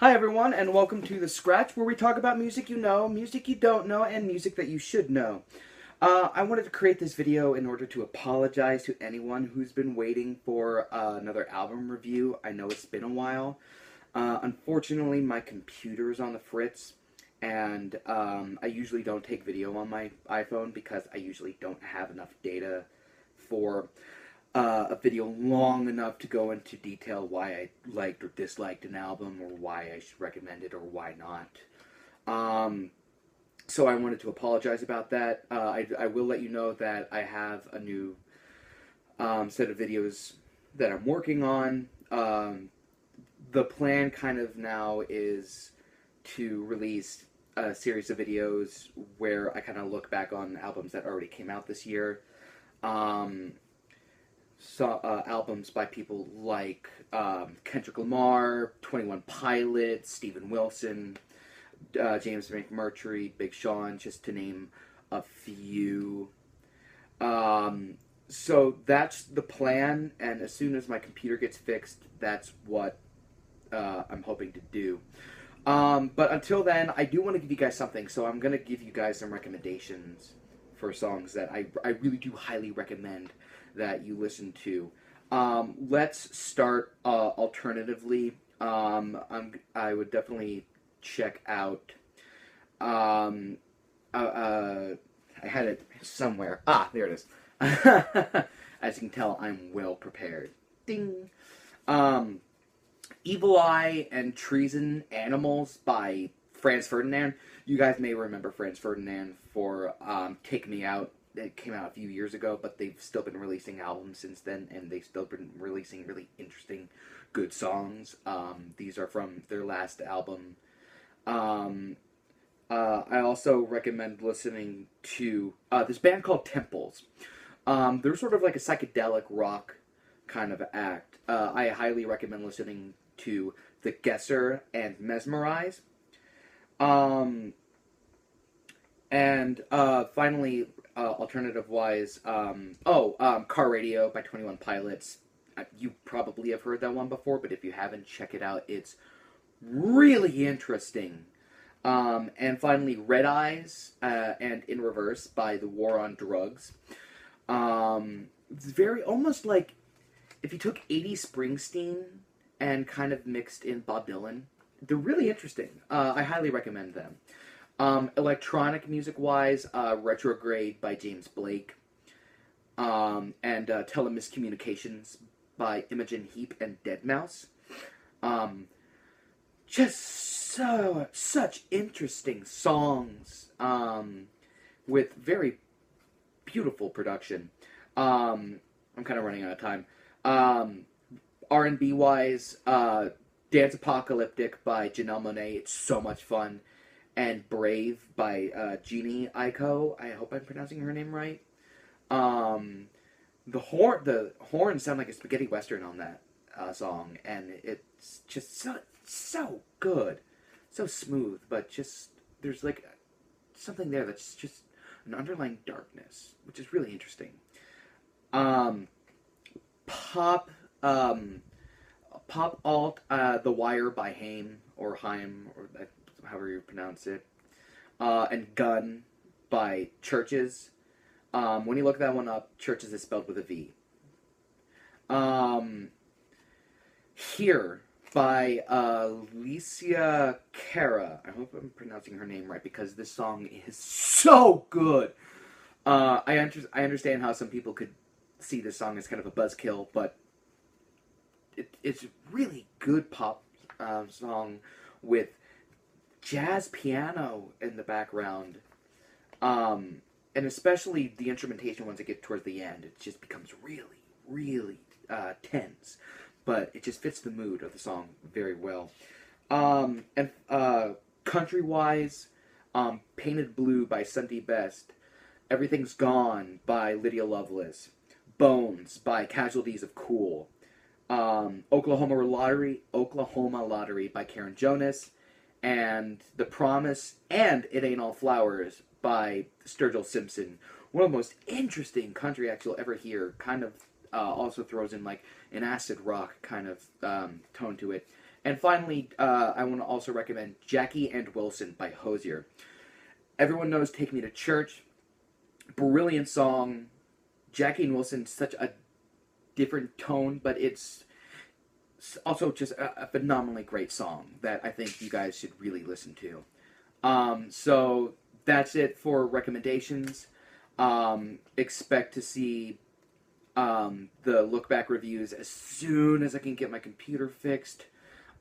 Hi everyone, and welcome to The Scratch, where we talk about music you know, music you don't know, and music that you should know. I wanted to create this video in order to apologize to anyone who's been waiting for another album review. I know it's been a while. Unfortunately, my computer's on the fritz, and I usually don't take video on my iPhone because I usually don't have enough data for a video long enough to go into detail why I liked or disliked an album, or why I should recommend it, or why not. So I wanted to apologize about that. I will let you know that I have a new set of videos that I'm working on. The plan kind of now is to release a series of videos where I kind of look back on albums that already came out this year. Albums by people like Kendrick Lamar, 21 Pilots, Steven Wilson, James McMurtry, Big Sean, just to name a few. So that's the plan, and as soon as my computer gets fixed, that's what I'm hoping to do. But until then, I do want to give you guys something, so I'm going to give you guys some recommendations for songs that I really do highly recommend that you listen to. Let's start alternatively. I would definitely check out. I had it somewhere. Ah, there it is. As you can tell, I'm well prepared. Ding. Evil Eye and Treason Animals by Franz Ferdinand. You guys may remember Franz Ferdinand for Take Me Out. It came out a few years ago, but they've still been releasing albums since then, and they've still been releasing really interesting, good songs. These are from their last album. I also recommend listening to this band called Temples. They're sort of like a psychedelic rock kind of act. I highly recommend listening to The Guesser and Mesmerize. And finally, alternative-wise, Car Radio by 21 Pilots. You probably have heard that one before, but if you haven't, check it out. It's really interesting. And finally, Red Eyes and In Reverse by The War on Drugs. It's very, almost like if you took 80s Springsteen and kind of mixed in Bob Dylan. They're really interesting. I highly recommend them. Electronic music-wise, Retrograde by James Blake, and Telemiscommunications by Imogen Heap and Deadmau5. Just such interesting songs, with very beautiful production. I'm kind of running out of time. R&B-wise, Dance Apocalyptic by Janelle Monáe. It's so much fun. And Brave by Jeannie Aiko. I hope I'm pronouncing her name right. The horns sound like a spaghetti western on that song, and it's just so good, so smooth. But just there's like something there that's just an underlying darkness, which is really interesting. Pop alt, The Wire by Haim, or however you pronounce it, and Gun by Churches. When you look that one up, Churches is spelled with a V. Here by Alicia Cara. I hope I'm pronouncing her name right, because this song is so good. I understand how some people could see this song as kind of a buzzkill, but it's a really good pop song with jazz piano in the background, and especially the instrumentation once it gets towards the end, it just becomes really tense, but it just fits the mood of the song very well. And country-wise, Painted Blue by Sunday Best, Everything's Gone by Lydia Lovelace, Bones by Casualties of Cool, Oklahoma Lottery by Karen Jonas, and The Promise and It Ain't All Flowers by Sturgill Simpson. One of the most interesting country acts you'll ever hear. Kind of also throws in like an acid rock kind of tone to it. And finally, I want to also recommend Jackie and Wilson by Hosier. Everyone knows Take Me to Church. Brilliant song. Jackie and Wilson, such a different tone, but it's also just a phenomenally great song that I think you guys should really listen to. So that's it for recommendations. Expect to see the look back reviews as soon as I can get my computer fixed.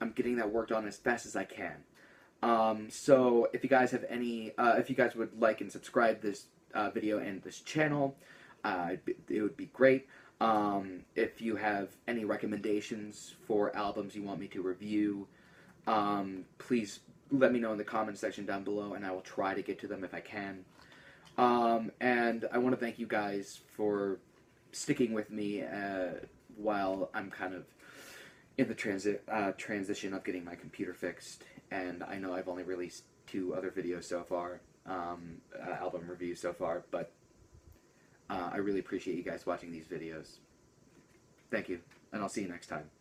I'm getting that worked on as fast as I can. So if you guys have any, if you guys would like and subscribe this video and this channel, it would be great. If you have any recommendations for albums you want me to review, please let me know in the comment section down below, and I will try to get to them if I can. And I want to thank you guys for sticking with me while I'm kind of in the transition of getting my computer fixed. And I know I've only released 2 other videos so far, album reviews so far, but I really appreciate you guys watching these videos. Thank you, and I'll see you next time.